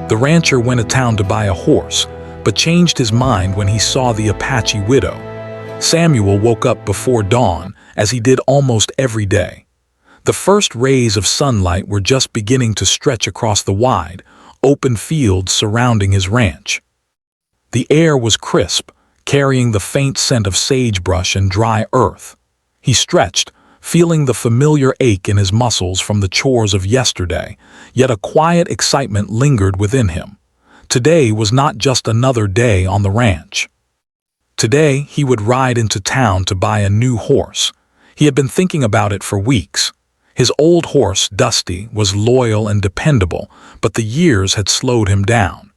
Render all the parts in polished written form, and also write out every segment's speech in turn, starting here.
The rancher went to town to buy a horse, but changed his mind when he saw the Apache widow. Samuel woke up before dawn, as he did almost every day. The first rays of sunlight were just beginning to stretch across the wide, open fields surrounding his ranch. The air was crisp, carrying the faint scent of sagebrush and dry earth. He stretched, feeling the familiar ache in his muscles from the chores of yesterday, yet a quiet excitement lingered within him. Today was not just another day on the ranch. Today, he would ride into town to buy a new horse. He had been thinking about it for weeks. His old horse, Dusty, was loyal and dependable, but the years had slowed him down.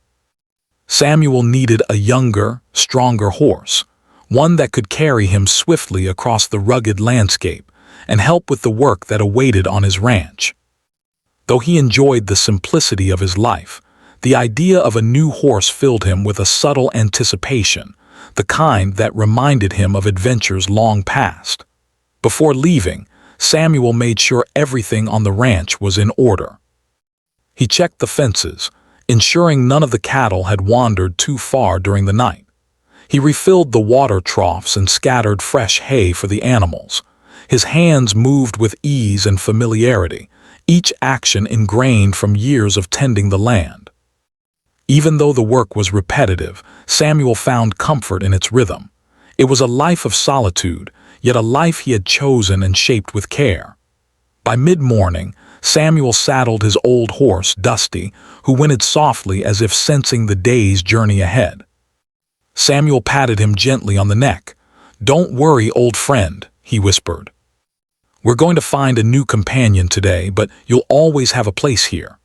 Samuel needed a younger, stronger horse, one that could carry him swiftly across the rugged landscape and help with the work that awaited on his ranch. Though he enjoyed the simplicity of his life, the idea of a new horse filled him with a subtle anticipation, the kind that reminded him of adventures long past. Before leaving, Samuel made sure everything on the ranch was in order. He checked the fences, ensuring none of the cattle had wandered too far during the night. He refilled the water troughs and scattered fresh hay for the animals. His hands moved with ease and familiarity, each action ingrained from years of tending the land. Even though the work was repetitive, Samuel found comfort in its rhythm. It was a life of solitude, yet a life he had chosen and shaped with care. By mid-morning, Samuel saddled his old horse, Dusty, who whinnied softly as if sensing the day's journey ahead. Samuel patted him gently on the neck. "Don't worry, old friend," he whispered. "We're going to find a new companion today, but you'll always have a place here."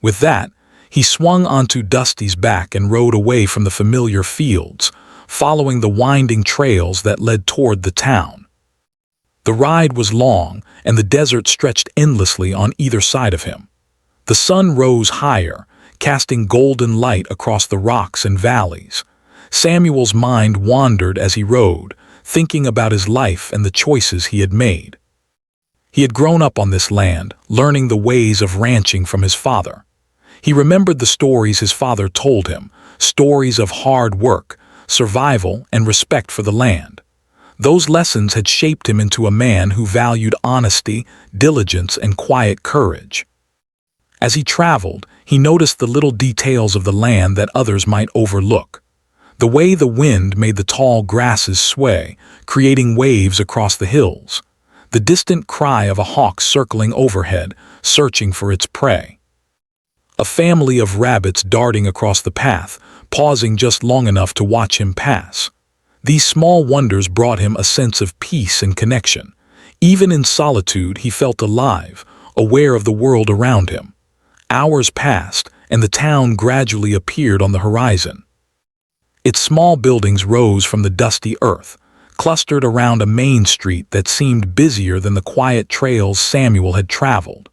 With that, he swung onto Dusty's back and rode away from the familiar fields, following the winding trails that led toward the town. The ride was long, and the desert stretched endlessly on either side of him. The sun rose higher, casting golden light across the rocks and valleys. Samuel's mind wandered as he rode, thinking about his life and the choices he had made. He had grown up on this land, learning the ways of ranching from his father. He remembered the stories his father told him, stories of hard work, survival, and respect for the land. Those lessons had shaped him into a man who valued honesty, diligence, and quiet courage. As he traveled, he noticed the little details of the land that others might overlook. The way the wind made the tall grasses sway, creating waves across the hills. The distant cry of a hawk circling overhead, searching for its prey. A family of rabbits darting across the path, pausing just long enough to watch him pass. These small wonders brought him a sense of peace and connection. Even in solitude, he felt alive, aware of the world around him. Hours passed, and the town gradually appeared on the horizon. Its small buildings rose from the dusty earth, clustered around a main street that seemed busier than the quiet trails Samuel had traveled.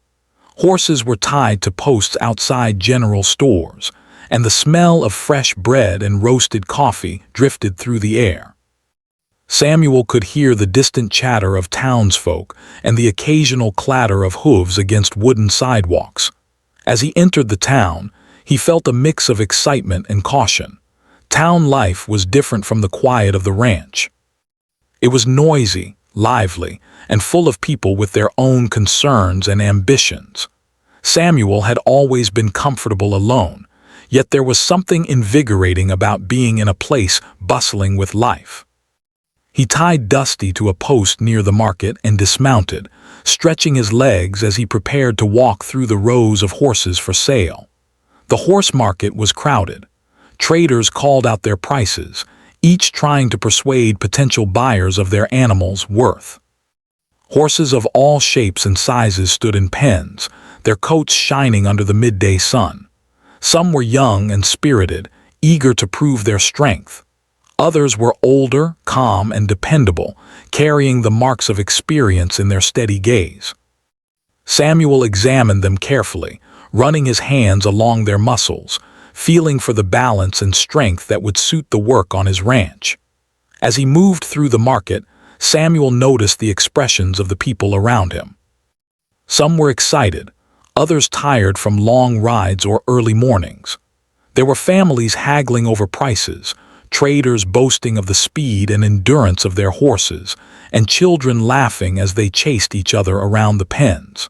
Horses were tied to posts outside general stores, and the smell of fresh bread and roasted coffee drifted through the air. Samuel could hear the distant chatter of townsfolk and the occasional clatter of hooves against wooden sidewalks. As he entered the town, he felt a mix of excitement and caution. Town life was different from the quiet of the ranch. It was noisy, lively, and full of people with their own concerns and ambitions. Samuel had always been comfortable alone, yet there was something invigorating about being in a place bustling with life. He tied Dusty to a post near the market and dismounted, stretching his legs as he prepared to walk through the rows of horses for sale. The horse market was crowded. Traders called out their prices, each trying to persuade potential buyers of their animals' worth. Horses of all shapes and sizes stood in pens, their coats shining under the midday sun. Some were young and spirited, eager to prove their strength. Others were older, calm, and dependable, carrying the marks of experience in their steady gaze. Samuel examined them carefully, running his hands along their muscles, feeling for the balance and strength that would suit the work on his ranch. As he moved through the market, Samuel noticed the expressions of the people around him. Some were excited, others tired from long rides or early mornings. There were families haggling over prices, traders boasting of the speed and endurance of their horses, and children laughing as they chased each other around the pens.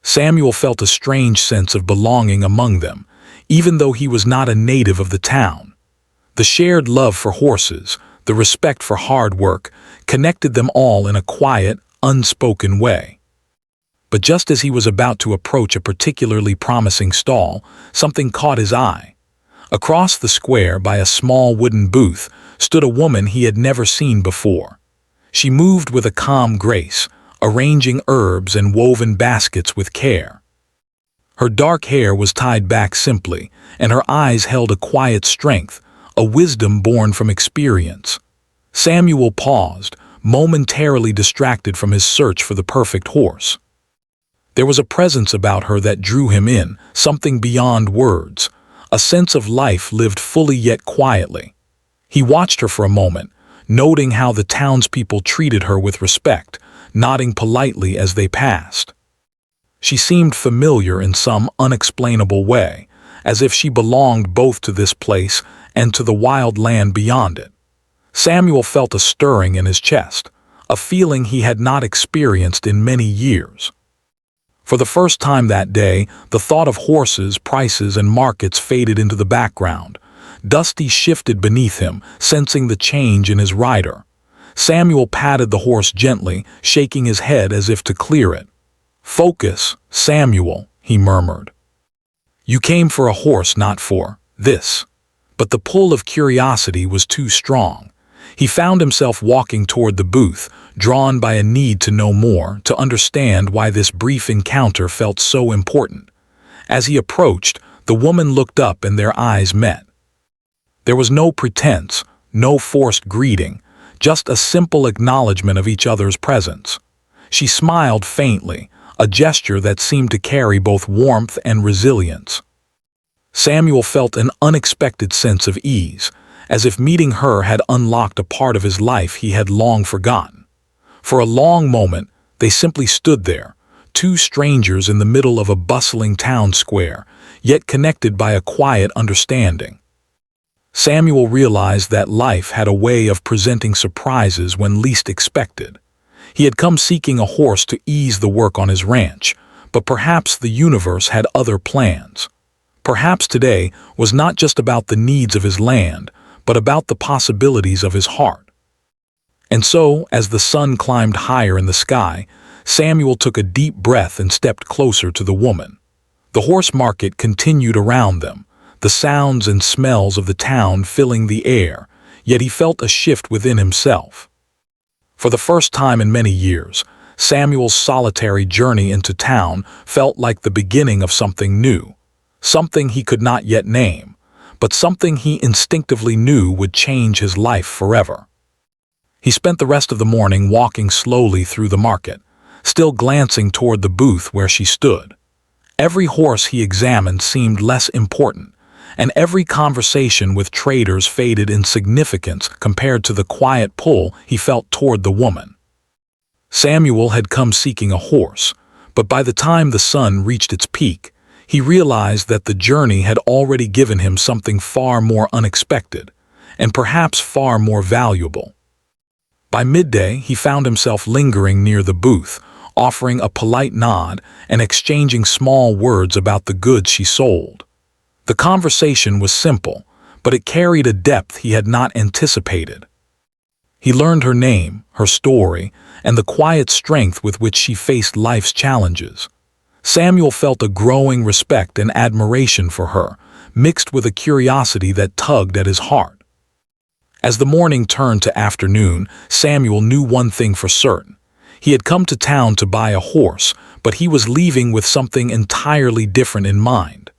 Samuel felt a strange sense of belonging among them, even though he was not a native of the town. The shared love for horses, the respect for hard work, connected them all in a quiet, unspoken way. But just as he was about to approach a particularly promising stall, something caught his eye. Across the square, by a small wooden booth, stood a woman he had never seen before. She moved with a calm grace, arranging herbs and woven baskets with care. Her dark hair was tied back simply, and her eyes held a quiet strength, a wisdom born from experience. Samuel paused, momentarily distracted from his search for the perfect horse. There was a presence about her that drew him in, something beyond words, a sense of life lived fully yet quietly. He watched her for a moment, noting how the townspeople treated her with respect, nodding politely as they passed. She seemed familiar in some unexplainable way, as if she belonged both to this place and to the wild land beyond it. Samuel felt a stirring in his chest, a feeling he had not experienced in many years. For the first time that day, the thought of horses, prices, and markets faded into the background. Dusty shifted beneath him, sensing the change in his rider. Samuel patted the horse gently, shaking his head as if to clear it. "Focus, Samuel," he murmured. "You came for a horse, not for this." But the pull of curiosity was too strong. He found himself walking toward the booth, drawn by a need to know more, to understand why this brief encounter felt so important. As he approached, the woman looked up and their eyes met. There was no pretense, no forced greeting, just a simple acknowledgement of each other's presence. She smiled faintly, a gesture that seemed to carry both warmth and resilience. Samuel felt an unexpected sense of ease, as if meeting her had unlocked a part of his life he had long forgotten. For a long moment, they simply stood there, two strangers in the middle of a bustling town square, yet connected by a quiet understanding. Samuel realized that life had a way of presenting surprises when least expected. He had come seeking a horse to ease the work on his ranch, but perhaps the universe had other plans. Perhaps today was not just about the needs of his land, but about the possibilities of his heart. And so, as the sun climbed higher in the sky, Samuel took a deep breath and stepped closer to the woman. The horse market continued around them, the sounds and smells of the town filling the air, yet he felt a shift within himself. For the first time in many years, Samuel's solitary journey into town felt like the beginning of something new, something he could not yet name, but something he instinctively knew would change his life forever. He spent the rest of the morning walking slowly through the market, still glancing toward the booth where she stood. Every horse he examined seemed less important, and every conversation with traders faded in significance compared to the quiet pull he felt toward the woman. Samuel had come seeking a horse, but by the time the sun reached its peak, he realized that the journey had already given him something far more unexpected, and perhaps far more valuable. By midday, he found himself lingering near the booth, offering a polite nod and exchanging small words about the goods she sold. The conversation was simple, but it carried a depth he had not anticipated. He learned her name, her story, and the quiet strength with which she faced life's challenges. Samuel felt a growing respect and admiration for her, mixed with a curiosity that tugged at his heart. As the morning turned to afternoon, Samuel knew one thing for certain. He had come to town to buy a horse, but he was leaving with something entirely different in mind.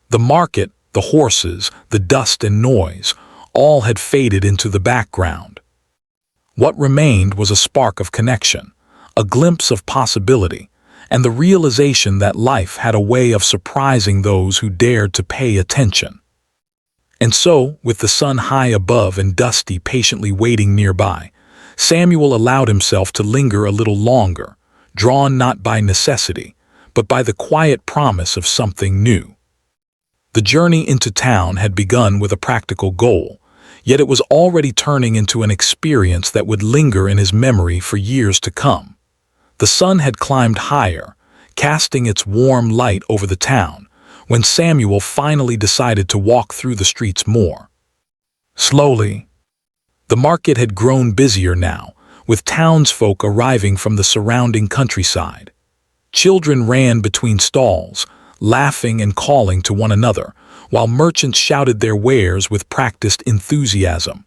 The market, the horses, the dust and noise, all had faded into the background. What remained was a spark of connection, a glimpse of possibility, and the realization that life had a way of surprising those who dared to pay attention. And so, with the sun high above and Dusty patiently waiting nearby, Samuel allowed himself to linger a little longer, drawn not by necessity, but by the quiet promise of something new. The journey into town had begun with a practical goal, yet it was already turning into an experience that would linger in his memory for years to come. The sun had climbed higher, casting its warm light over the town, when Samuel finally decided to walk through the streets more slowly. The market had grown busier now, with townsfolk arriving from the surrounding countryside. Children ran between stalls, laughing and calling to one another, while merchants shouted their wares with practiced enthusiasm.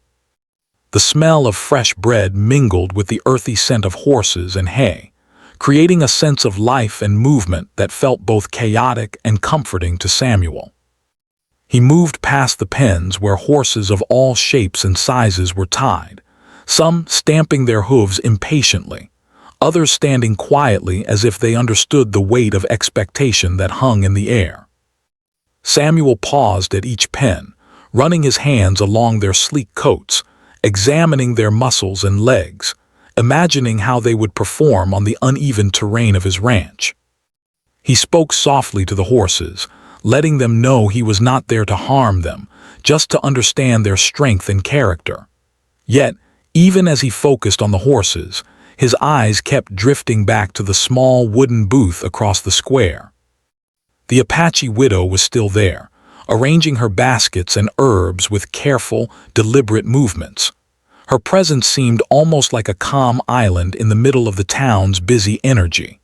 The smell of fresh bread mingled with the earthy scent of horses and hay, creating a sense of life and movement that felt both chaotic and comforting to Samuel. He moved past the pens where horses of all shapes and sizes were tied, some stamping their hooves impatiently, others standing quietly as if they understood the weight of expectation that hung in the air. Samuel paused at each pen, running his hands along their sleek coats, examining their muscles and legs, imagining how they would perform on the uneven terrain of his ranch. He spoke softly to the horses, letting them know he was not there to harm them, just to understand their strength and character. Yet, even as he focused on the horses, his eyes kept drifting back to the small wooden booth across the square. The Apache widow was still there, arranging her baskets and herbs with careful, deliberate movements. Her presence seemed almost like a calm island in the middle of the town's busy energy.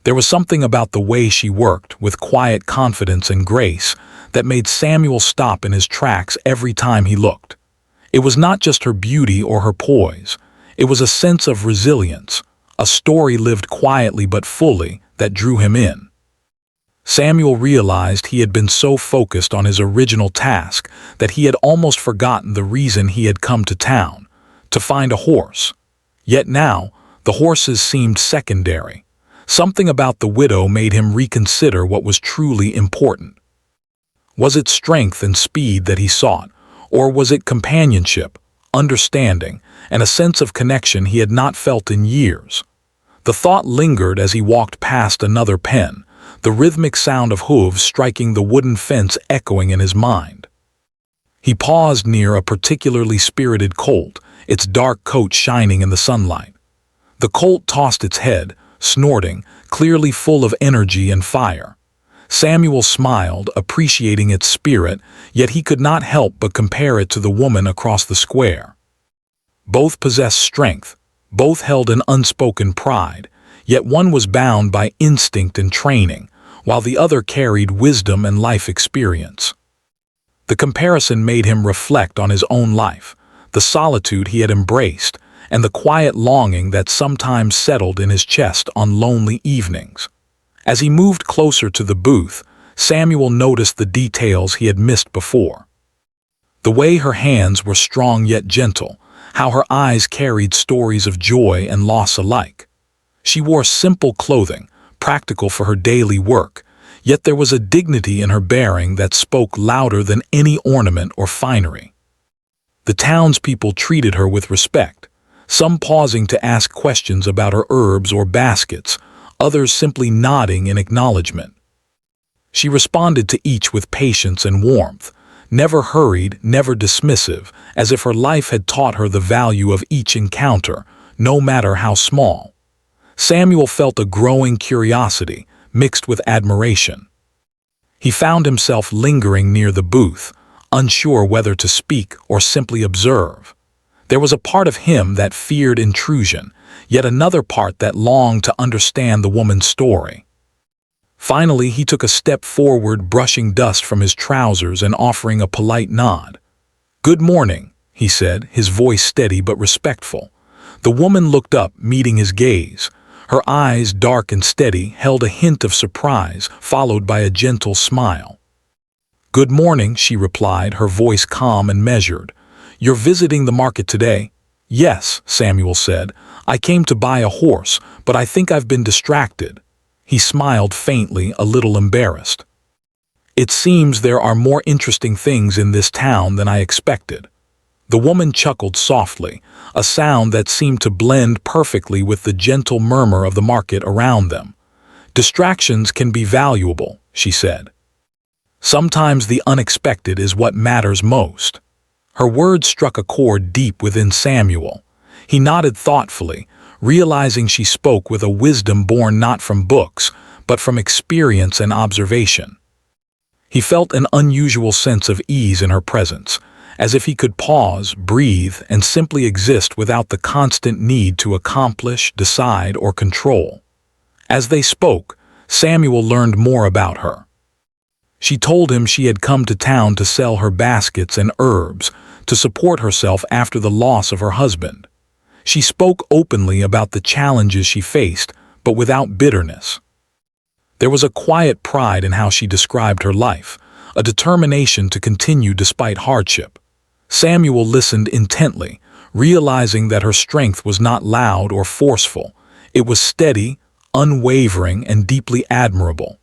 There was something about the way she worked, with quiet confidence and grace, that made Samuel stop in his tracks every time he looked. It was not just her beauty or her poise. It was a sense of resilience, a story lived quietly but fully that drew him in. Samuel realized he had been so focused on his original task that he had almost forgotten the reason he had come to town, to find a horse. Yet now, the horses seemed secondary. Something about the widow made him reconsider what was truly important. Was it strength and speed that he sought, or was it companionship, understanding, and a sense of connection he had not felt in years? The thought lingered as he walked past another pen, the rhythmic sound of hooves striking the wooden fence echoing in his mind. He paused near a particularly spirited colt, its dark coat shining in the sunlight. The colt tossed its head, snorting, clearly full of energy and fire. Samuel smiled, appreciating its spirit, yet he could not help but compare it to the woman across the square. Both possessed strength, both held an unspoken pride, yet one was bound by instinct and training, while the other carried wisdom and life experience. The comparison made him reflect on his own life, the solitude he had embraced, and the quiet longing that sometimes settled in his chest on lonely evenings. As he moved closer to the booth, Samuel noticed the details he had missed before. The way her hands were strong yet gentle, how her eyes carried stories of joy and loss alike. She wore simple clothing, practical for her daily work, yet there was a dignity in her bearing that spoke louder than any ornament or finery. The townspeople treated her with respect, some pausing to ask questions about her herbs or baskets, others simply nodding in acknowledgement. She responded to each with patience and warmth, never hurried, never dismissive, as if her life had taught her the value of each encounter, no matter how small. Samuel felt a growing curiosity, mixed with admiration. He found himself lingering near the booth, unsure whether to speak or simply observe. There was a part of him that feared intrusion, yet another part that longed to understand the woman's story. Finally, he took a step forward, brushing dust from his trousers and offering a polite nod. "Good morning," he said, his voice steady but respectful. The woman looked up, meeting his gaze. Her eyes, dark and steady, held a hint of surprise, followed by a gentle smile. "Good morning," she replied, her voice calm and measured. "You're visiting the market today?" "Yes," Samuel said. "I came to buy a horse, but I think I've been distracted." He smiled faintly, a little embarrassed. "It seems there are more interesting things in this town than I expected." The woman chuckled softly, a sound that seemed to blend perfectly with the gentle murmur of the market around them. "Distractions can be valuable," she said. Sometimes the unexpected is what matters most. Her words struck a chord deep within Samuel. He nodded thoughtfully, realizing she spoke with a wisdom born not from books, but from experience and observation. He felt an unusual sense of ease in her presence, as if he could pause, breathe, and simply exist without the constant need to accomplish, decide, or control. As they spoke, Samuel learned more about her. She told him she had come to town to sell her baskets and herbs, to support herself after the loss of her husband. She spoke openly about the challenges she faced, but without bitterness. There was a quiet pride in how she described her life, a determination to continue despite hardship. Samuel listened intently, realizing that her strength was not loud or forceful. It was steady, unwavering, and deeply admirable.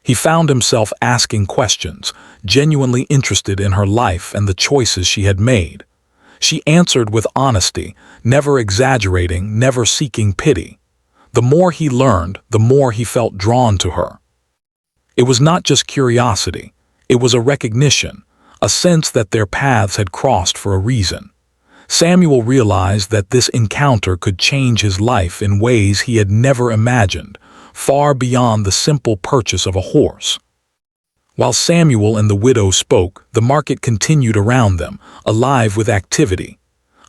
He found himself asking questions, genuinely interested in her life and the choices she had made. She answered with honesty, never exaggerating, never seeking pity. The more he learned, the more he felt drawn to her. It was not just curiosity, it was a recognition, a sense that their paths had crossed for a reason. Samuel realized that this encounter could change his life in ways he had never imagined, far beyond the simple purchase of a horse. While Samuel and the widow spoke, the market continued around them, alive with activity.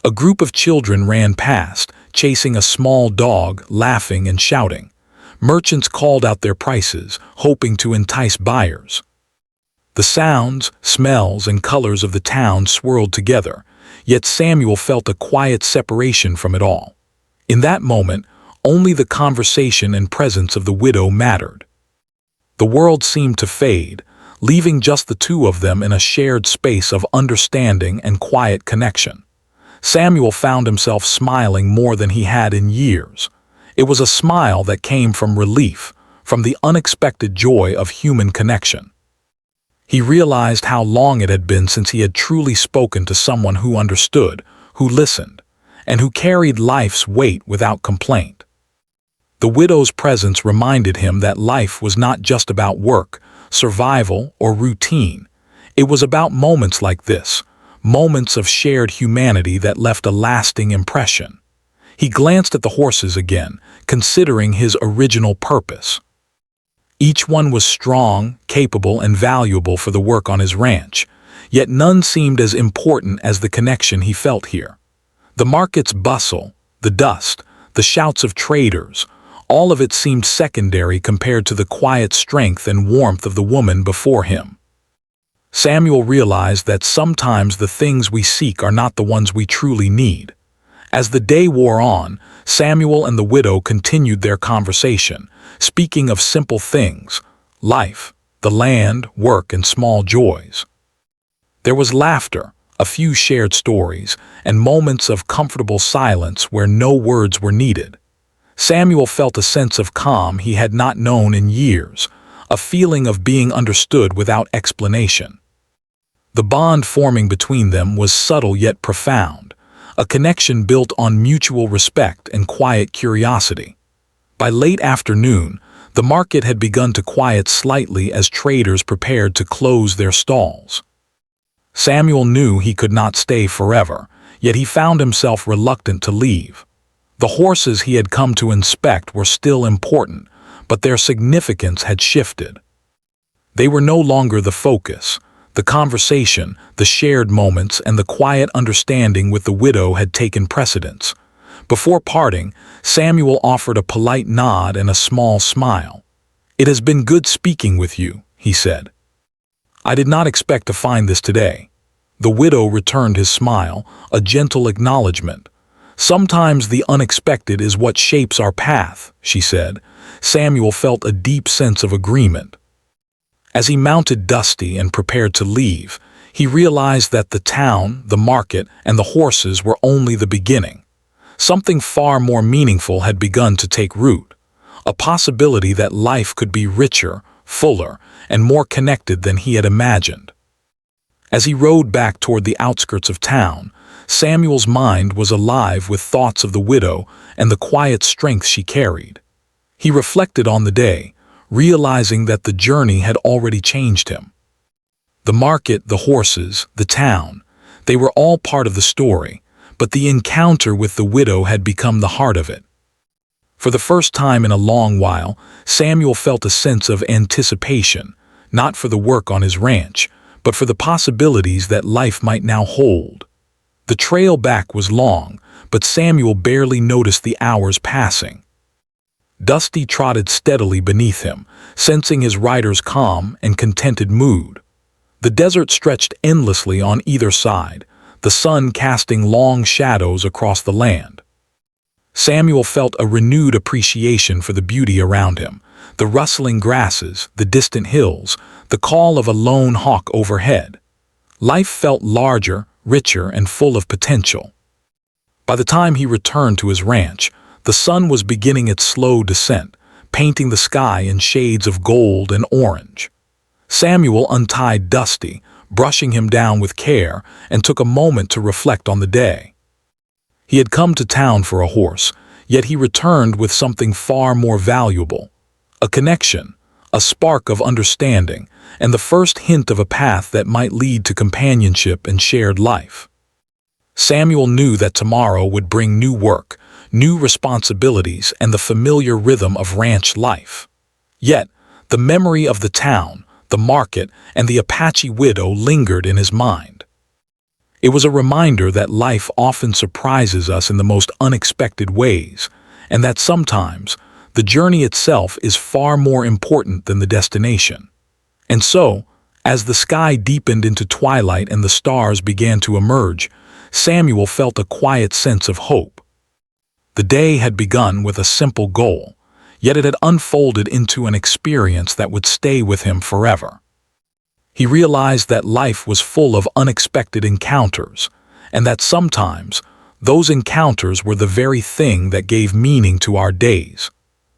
A group of children ran past, chasing a small dog, laughing and shouting. Merchants called out their prices, hoping to entice buyers. The sounds, smells, and colors of the town swirled together, yet Samuel felt a quiet separation from it all. In that moment, only the conversation and presence of the widow mattered. The world seemed to fade, leaving just the two of them in a shared space of understanding and quiet connection. Samuel found himself smiling more than he had in years. It was a smile that came from relief, from the unexpected joy of human connection. He realized how long it had been since he had truly spoken to someone who understood, who listened, and who carried life's weight without complaint. The widow's presence reminded him that life was not just about work, survival, or routine. It was about moments like this, moments of shared humanity that left a lasting impression. He glanced at the horses again, considering his original purpose. Each one was strong, capable, and valuable for the work on his ranch, yet none seemed as important as the connection he felt here. The market's bustle, the dust, the shouts of traders, all of it seemed secondary compared to the quiet strength and warmth of the woman before him. Samuel realized that sometimes the things we seek are not the ones we truly need. As the day wore on, Samuel and the widow continued their conversation, speaking of simple things, life, the land, work, and small joys. There was laughter, a few shared stories, and moments of comfortable silence where no words were needed. Samuel felt a sense of calm he had not known in years, a feeling of being understood without explanation. The bond forming between them was subtle yet profound, a connection built on mutual respect and quiet curiosity. By late afternoon, the market had begun to quiet slightly as traders prepared to close their stalls. Samuel knew he could not stay forever, yet he found himself reluctant to leave. The horses he had come to inspect were still important, but their significance had shifted. They were no longer the focus. The conversation, the shared moments, and the quiet understanding with the widow had taken precedence. Before parting, Samuel offered a polite nod and a small smile. "It has been good speaking with you," he said. "I did not expect to find this today." The widow returned his smile, a gentle acknowledgement. "Sometimes the unexpected is what shapes our path," she said. Samuel felt a deep sense of agreement. As he mounted Dusty and prepared to leave, he realized that the town, the market, and the horses were only the beginning. Something far more meaningful had begun to take root, a possibility that life could be richer, fuller, and more connected than he had imagined. As he rode back toward the outskirts of town, Samuel's mind was alive with thoughts of the widow and the quiet strength she carried. He reflected on the day, realizing that the journey had already changed him. The market, the horses, the town, they were all part of the story, but the encounter with the widow had become the heart of it. For the first time in a long while, Samuel felt a sense of anticipation, not for the work on his ranch, but for the possibilities that life might now hold. The trail back was long, but Samuel barely noticed the hours passing. Dusty trotted steadily beneath him, sensing his rider's calm and contented mood. The desert stretched endlessly on either side, the sun casting long shadows across the land. Samuel felt a renewed appreciation for the beauty around him, the rustling grasses, the distant hills, the call of a lone hawk overhead. Life felt larger, richer, and full of potential. By the time he returned to his ranch, the sun was beginning its slow descent, painting the sky in shades of gold and orange. Samuel untied Dusty, brushing him down with care, and took a moment to reflect on the day. He had come to town for a horse, yet he returned with something far more valuable: a connection, a spark of understanding, and the first hint of a path that might lead to companionship and shared life. Samuel knew that tomorrow would bring new work, new responsibilities, and the familiar rhythm of ranch life. Yet, the memory of the town, the market, and the Apache widow lingered in his mind. It was a reminder that life often surprises us in the most unexpected ways, and that sometimes the journey itself is far more important than the destination. And so, as the sky deepened into twilight and the stars began to emerge, Samuel felt a quiet sense of hope. The day had begun with a simple goal, yet it had unfolded into an experience that would stay with him forever. He realized that life was full of unexpected encounters, and that sometimes those encounters were the very thing that gave meaning to our days.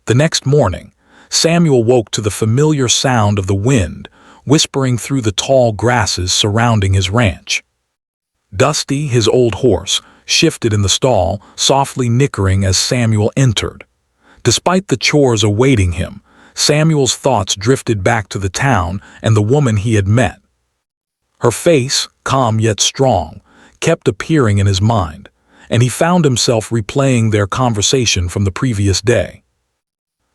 The next morning, Samuel woke to the familiar sound of the wind whispering through the tall grasses surrounding his ranch. Dusty, his old horse, shifted in the stall, softly nickering as Samuel entered. Despite the chores awaiting him, Samuel's thoughts drifted back to the town and the woman he had met. Her face, calm yet strong, kept appearing in his mind, and he found himself replaying their conversation from the previous day.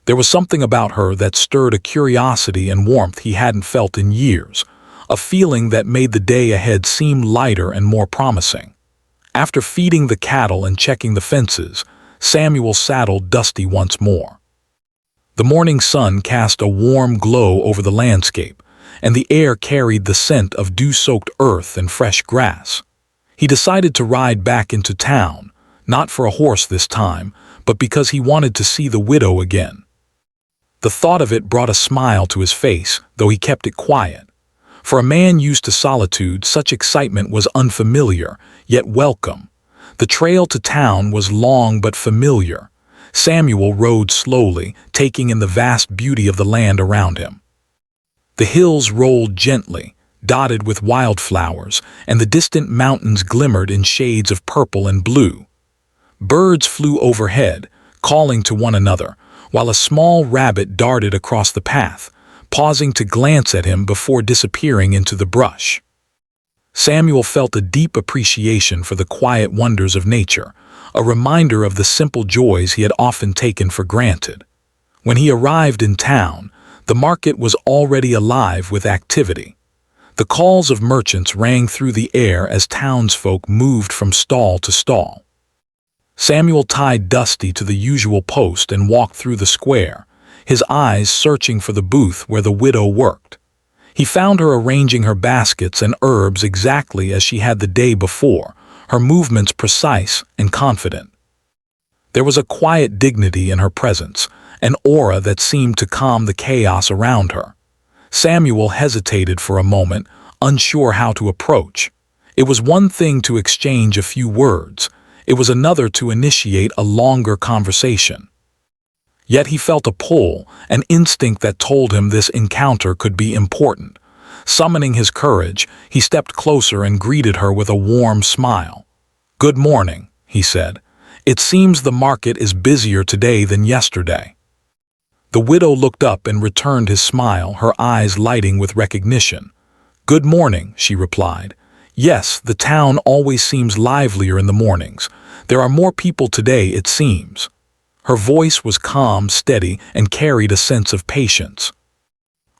There was something about her that stirred a curiosity and warmth he hadn't felt in years, a feeling that made the day ahead seem lighter and more promising. After feeding the cattle and checking the fences, Samuel saddled Dusty once more. The morning sun cast a warm glow over the landscape, and the air carried the scent of dew-soaked earth and fresh grass. He decided to ride back into town, not for a horse this time, but because he wanted to see the widow again. The thought of it brought a smile to his face, though he kept it quiet. For a man used to solitude, such excitement was unfamiliar, yet welcome. The trail to town was long but familiar. Samuel rode slowly, taking in the vast beauty of the land around him. The hills rolled gently, dotted with wildflowers, and the distant mountains glimmered in shades of purple and blue. Birds flew overhead, calling to one another, while a small rabbit darted across the path, pausing to glance at him before disappearing into the brush. Samuel felt a deep appreciation for the quiet wonders of nature, a reminder of the simple joys he had often taken for granted. When he arrived in town, the market was already alive with activity. The calls of merchants rang through the air as townsfolk moved from stall to stall. Samuel tied Dusty to the usual post and walked through the square, his eyes searching for the booth where the widow worked. He found her arranging her baskets and herbs exactly as she had the day before, her movements precise and confident. There was a quiet dignity in her presence, an aura that seemed to calm the chaos around her. Samuel hesitated for a moment, unsure how to approach. It was one thing to exchange a few words, it was another to initiate a longer conversation. Yet he felt a pull, an instinct that told him this encounter could be important. Summoning his courage, he stepped closer and greeted her with a warm smile. "Good morning," he said. "It seems the market is busier today than yesterday." The widow looked up and returned his smile, her eyes lighting with recognition. "Good morning," she replied. "Yes, the town always seems livelier in the mornings. There are more people today, it seems." Her voice was calm, steady, and carried a sense of patience.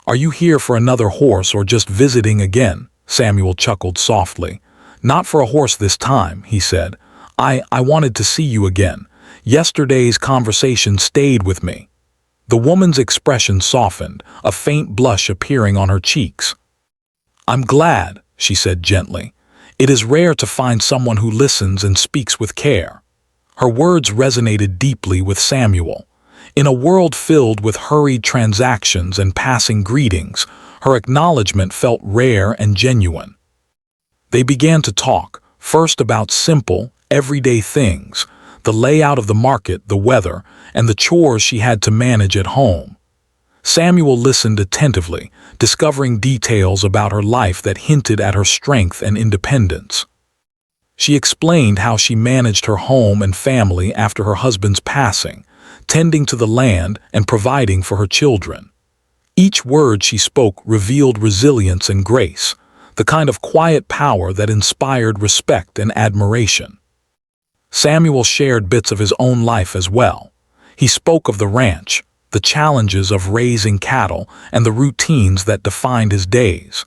"Are you here for another horse or just visiting again?" Samuel chuckled softly. "Not for a horse this time," he said. I wanted to see you again. Yesterday's conversation stayed with me." The woman's expression softened, a faint blush appearing on her cheeks. "I'm glad," she said gently. "It is rare to find someone who listens and speaks with care." Her words resonated deeply with Samuel. In a world filled with hurried transactions and passing greetings, her acknowledgement felt rare and genuine. They began to talk, first about simple, everyday things, the layout of the market, the weather, and the chores she had to manage at home. Samuel listened attentively, discovering details about her life that hinted at her strength and independence. She explained how she managed her home and family after her husband's passing, tending to the land and providing for her children. Each word she spoke revealed resilience and grace, the kind of quiet power that inspired respect and admiration. Samuel shared bits of his own life as well. He spoke of the ranch, the challenges of raising cattle, and the routines that defined his days.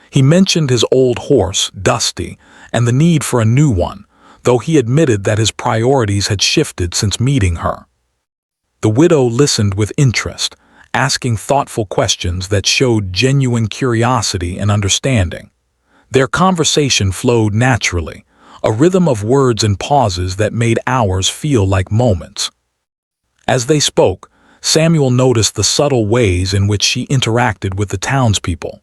He mentioned his old horse, Dusty, and the need for a new one, though he admitted that his priorities had shifted since meeting her. The widow listened with interest, asking thoughtful questions that showed genuine curiosity and understanding. Their conversation flowed naturally, a rhythm of words and pauses that made hours feel like moments. As they spoke, Samuel noticed the subtle ways in which she interacted with the townspeople.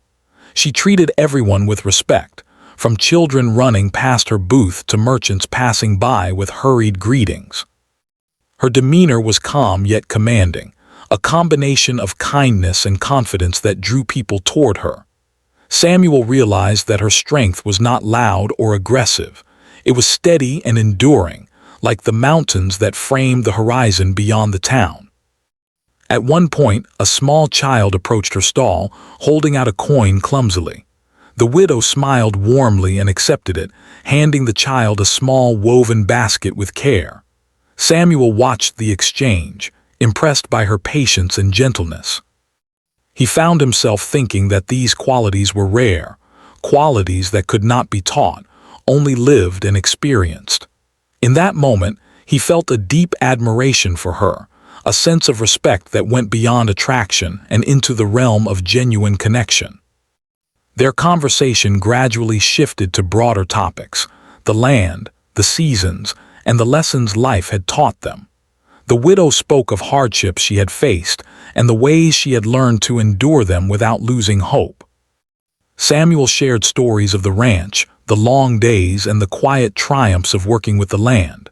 She treated everyone with respect, from children running past her booth to merchants passing by with hurried greetings. Her demeanor was calm yet commanding, a combination of kindness and confidence that drew people toward her. Samuel realized that her strength was not loud or aggressive. It was steady and enduring, like the mountains that framed the horizon beyond the town. At one point, a small child approached her stall, holding out a coin clumsily. The widow smiled warmly and accepted it, handing the child a small woven basket with care. Samuel watched the exchange, impressed by her patience and gentleness. He found himself thinking that these qualities were rare, qualities that could not be taught, only lived and experienced. In that moment, he felt a deep admiration for her, a sense of respect that went beyond attraction and into the realm of genuine connection. Their conversation gradually shifted to broader topics: the land, the seasons, and the lessons life had taught them. The widow spoke of hardships she had faced and the ways she had learned to endure them without losing hope. Samuel shared stories of the ranch, the long days, and the quiet triumphs of working with the land.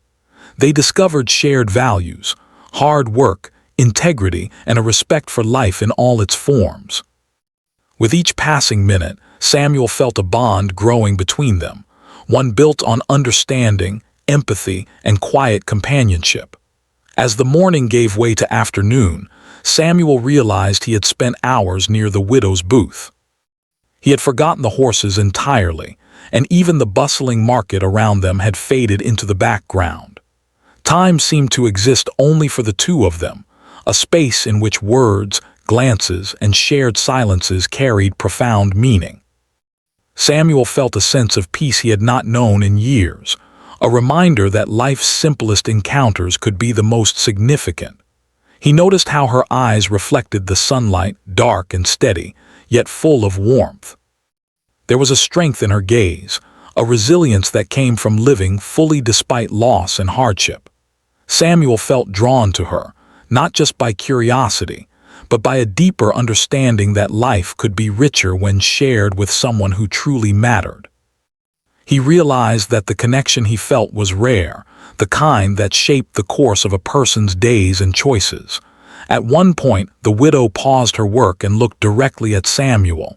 They discovered shared values: hard work, integrity, and a respect for life in all its forms. With each passing minute, Samuel felt a bond growing between them, one built on understanding, empathy, and quiet companionship. As the morning gave way to afternoon, Samuel realized he had spent hours near the widow's booth. He had forgotten the horses entirely, and even the bustling market around them had faded into the background. Time seemed to exist only for the two of them, a space in which words, glances, and shared silences carried profound meaning. Samuel felt a sense of peace he had not known in years, a reminder that life's simplest encounters could be the most significant. He noticed how her eyes reflected the sunlight, dark and steady, yet full of warmth. There was a strength in her gaze, a resilience that came from living fully despite loss and hardship. Samuel felt drawn to her, not just by curiosity, but by a deeper understanding that life could be richer when shared with someone who truly mattered. He realized that the connection he felt was rare, the kind that shaped the course of a person's days and choices. At one point, the widow paused her work and looked directly at Samuel.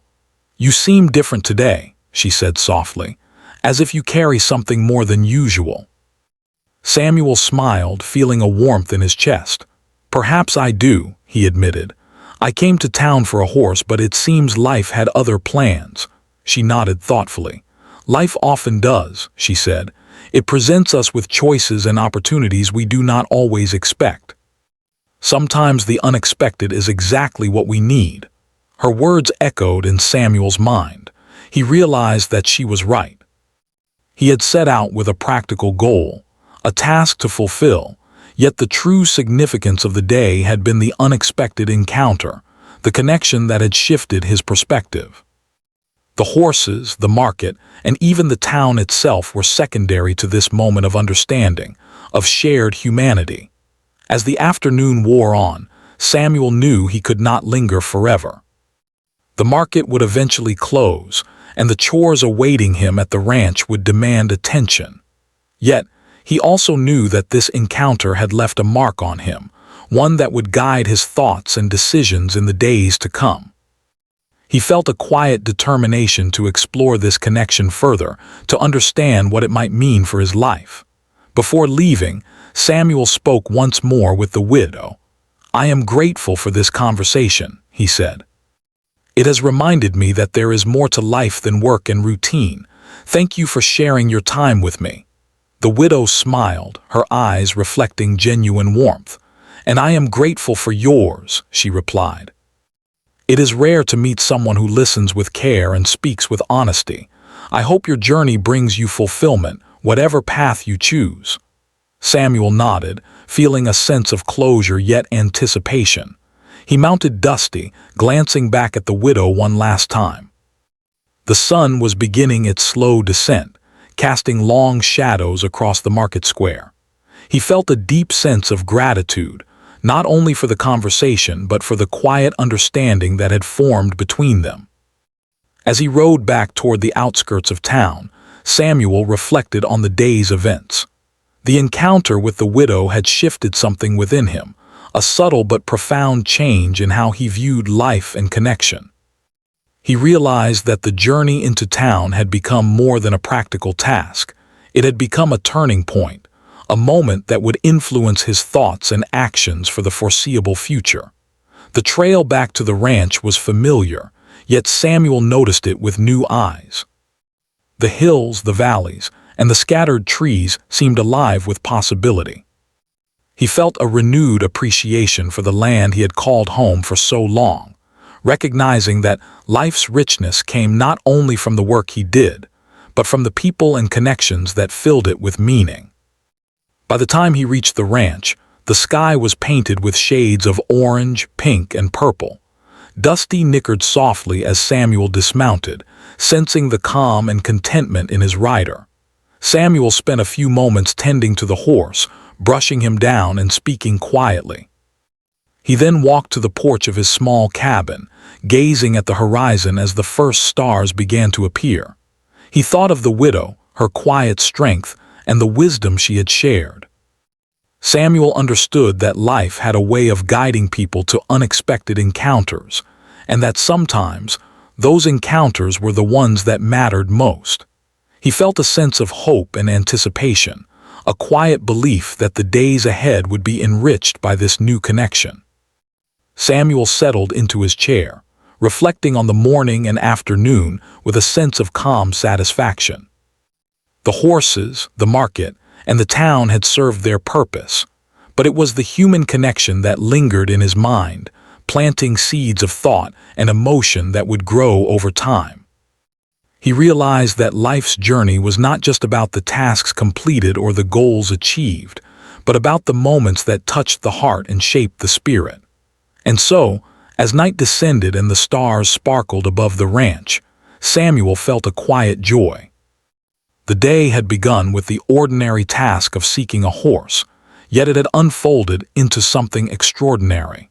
"You seem different today," she said softly, "as if you carry something more than usual." Samuel smiled, feeling a warmth in his chest. "Perhaps I do," he admitted. "I came to town for a horse, but it seems life had other plans." She nodded thoughtfully. Life often does, she said. It presents us with choices and opportunities we do not always expect. Sometimes the unexpected is exactly what we need. Her words echoed in Samuel's mind. He realized that she was right. He had set out with a practical goal, a task to fulfill, yet the true significance of the day had been the unexpected encounter, the connection that had shifted his perspective. The horses, the market, and even the town itself were secondary to this moment of understanding, of shared humanity. As the afternoon wore on, Samuel knew he could not linger forever. The market would eventually close, and the chores awaiting him at the ranch would demand attention. Yet, he also knew that this encounter had left a mark on him, one that would guide his thoughts and decisions in the days to come. He felt a quiet determination to explore this connection further, to understand what it might mean for his life. Before leaving, Samuel spoke once more with the widow. "I am grateful for this conversation," he said. "It has reminded me that there is more to life than work and routine. Thank you for sharing your time with me." The widow smiled, her eyes reflecting genuine warmth. "And I am grateful for yours," she replied. "It is rare to meet someone who listens with care and speaks with honesty. I hope your journey brings you fulfillment, whatever path you choose." Samuel nodded, feeling a sense of closure yet anticipation. He mounted Dusty, glancing back at the widow one last time. The sun was beginning its slow descent, casting long shadows across the market square. He felt a deep sense of gratitude, not only for the conversation but for the quiet understanding that had formed between them. As he rode back toward the outskirts of town, Samuel reflected on the day's events. The encounter with the widow had shifted something within him, a subtle but profound change in how he viewed life and connection. He realized that the journey into town had become more than a practical task. It had become a turning point, a moment that would influence his thoughts and actions for the foreseeable future. The trail back to the ranch was familiar, yet Samuel noticed it with new eyes. The hills, the valleys, and the scattered trees seemed alive with possibility. He felt a renewed appreciation for the land he had called home for so long, recognizing that life's richness came not only from the work he did, but from the people and connections that filled it with meaning. By the time he reached the ranch, the sky was painted with shades of orange, pink, and purple. Dusty nickered softly as Samuel dismounted, sensing the calm and contentment in his rider. Samuel spent a few moments tending to the horse, brushing him down and speaking quietly. He then walked to the porch of his small cabin, gazing at the horizon as the first stars began to appear. He thought of the widow, her quiet strength, and the wisdom she had shared. Samuel understood that life had a way of guiding people to unexpected encounters, and that sometimes those encounters were the ones that mattered most. He felt a sense of hope and anticipation, a quiet belief that the days ahead would be enriched by this new connection. Samuel settled into his chair, reflecting on the morning and afternoon with a sense of calm satisfaction. The horses, the market, and the town had served their purpose, but it was the human connection that lingered in his mind, planting seeds of thought and emotion that would grow over time. He realized that life's journey was not just about the tasks completed or the goals achieved, but about the moments that touched the heart and shaped the spirit. And so, as night descended and the stars sparkled above the ranch, Samuel felt a quiet joy. The day had begun with the ordinary task of seeking a horse, yet it had unfolded into something extraordinary.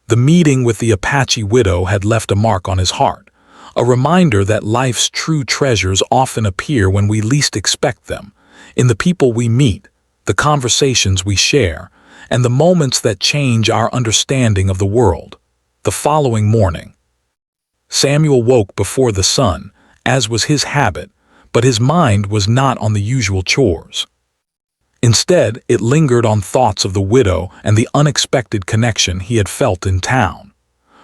The meeting with the Apache widow had left a mark on his heart, a reminder that life's true treasures often appear when we least expect them, in the people we meet, the conversations we share, and the moments that change our understanding of the world. The following morning, Samuel woke before the sun, as was his habit, but his mind was not on the usual chores. Instead, it lingered on thoughts of the widow and the unexpected connection he had felt in town.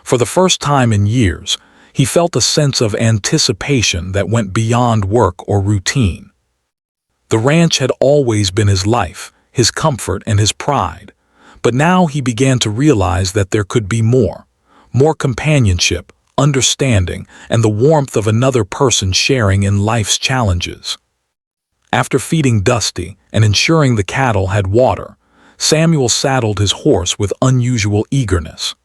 For the first time in years, He felt a sense of anticipation that went beyond work or routine. The ranch had always been his life, his comfort and his pride, but now he began to realize that there could be more companionship, understanding, and the warmth of another person sharing in life's challenges. After feeding Dusty and ensuring the cattle had water, Samuel saddled his horse with unusual eagerness.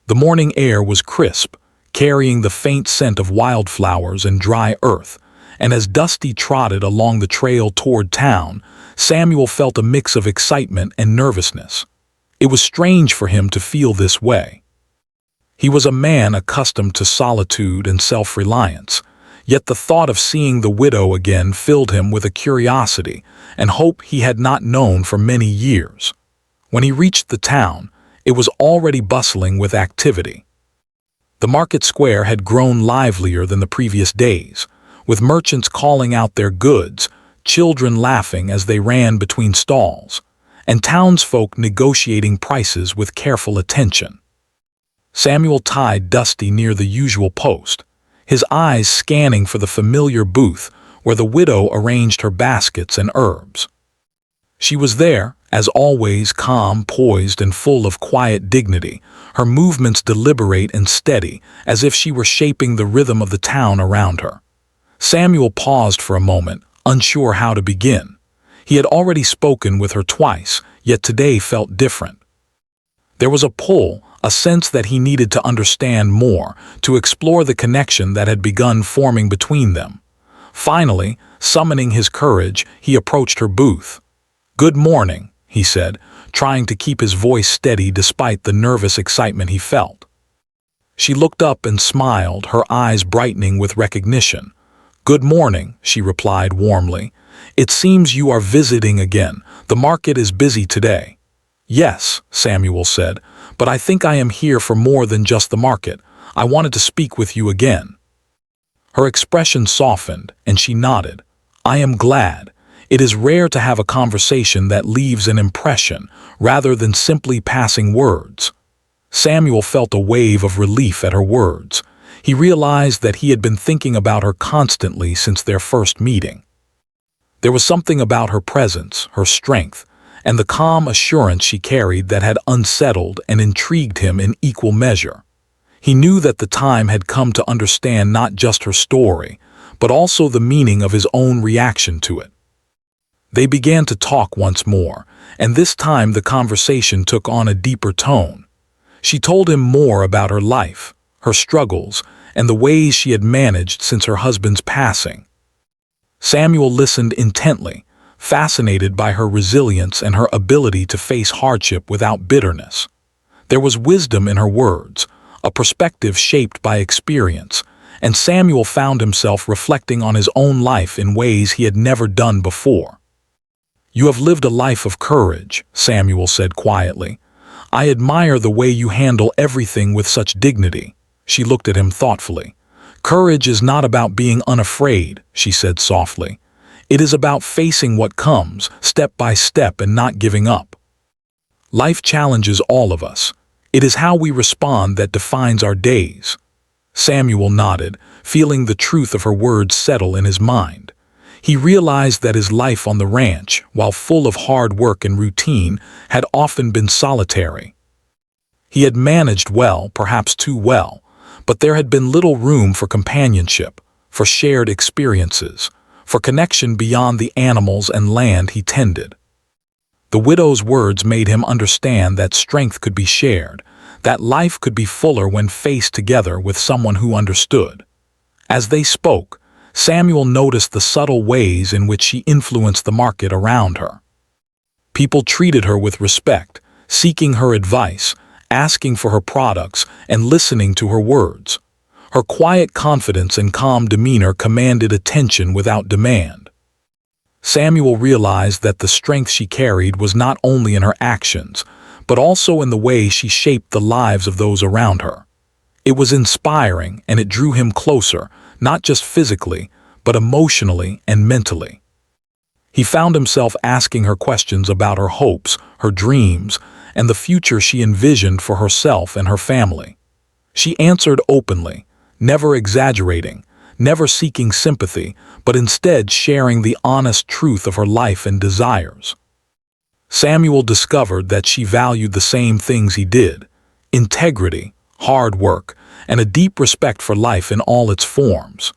The morning air was crisp, carrying the faint scent of wildflowers and dry earth, and as Dusty trotted along the trail toward town, Samuel felt a mix of excitement and nervousness. It was strange for him to feel this way. He was a man accustomed to solitude and self-reliance, yet the thought of seeing the widow again filled him with a curiosity and hope he had not known for many years. When he reached the town, it was already bustling with activity. The market square had grown livelier than the previous days, with merchants calling out their goods, children laughing as they ran between stalls, and townsfolk negotiating prices with careful attention. Samuel tied Dusty near the usual post, his eyes scanning for the familiar booth where the widow arranged her baskets and herbs. She was there, as always, calm, poised, and full of quiet dignity, her movements deliberate and steady, as if she were shaping the rhythm of the town around her. Samuel paused for a moment, unsure how to begin. He had already spoken with her twice, yet today felt different. There was a pull, a sense that he needed to understand more, to explore the connection that had begun forming between them. Finally, summoning his courage, he approached her booth. "Good morning," he said, trying to keep his voice steady despite the nervous excitement he felt. She looked up and smiled, her eyes brightening with recognition. "Good morning," she replied warmly. "It seems you are visiting again. The market is busy today." "Yes," Samuel said, "but I think I am here for more than just the market. I wanted to speak with you again." Her expression softened, and she nodded. "I am glad. It is rare to have a conversation that leaves an impression, rather than simply passing words." Samuel felt a wave of relief at her words. He realized that he had been thinking about her constantly since their first meeting. There was something about her presence, her strength, and the calm assurance she carried that had unsettled and intrigued him in equal measure. He knew that the time had come to understand not just her story, but also the meaning of his own reaction to it. They began to talk once more, and this time the conversation took on a deeper tone. She told him more about her life, her struggles, and the ways she had managed since her husband's passing. Samuel listened intently, fascinated by her resilience and her ability to face hardship without bitterness. There was wisdom in her words, a perspective shaped by experience, and Samuel found himself reflecting on his own life in ways he had never done before. "You have lived a life of courage," Samuel said quietly. "I admire the way you handle everything with such dignity." She looked at him thoughtfully. "Courage is not about being unafraid," she said softly. "It is about facing what comes, step by step, and not giving up. Life challenges all of us. It is how we respond that defines our days." Samuel nodded, feeling the truth of her words settle in his mind. He realized that his life on the ranch, while full of hard work and routine, had often been solitary. He had managed well, perhaps too well, but there had been little room for companionship, for shared experiences, for connection beyond the animals and land he tended. The widow's words made him understand that strength could be shared, that life could be fuller when faced together with someone who understood. As they spoke, Samuel noticed the subtle ways in which she influenced the market around her. People treated her with respect, seeking her advice, asking for her products, and listening to her words. Her quiet confidence and calm demeanor commanded attention without demand. Samuel realized that the strength she carried was not only in her actions, but also in the way she shaped the lives of those around her. It was inspiring, and it drew him closer, not just physically, but emotionally and mentally. He found himself asking her questions about her hopes, her dreams, and the future she envisioned for herself and her family. She answered openly, never exaggerating, never seeking sympathy, but instead sharing the honest truth of her life and desires. Samuel discovered that she valued the same things he did: integrity, hard work, and a deep respect for life in all its forms.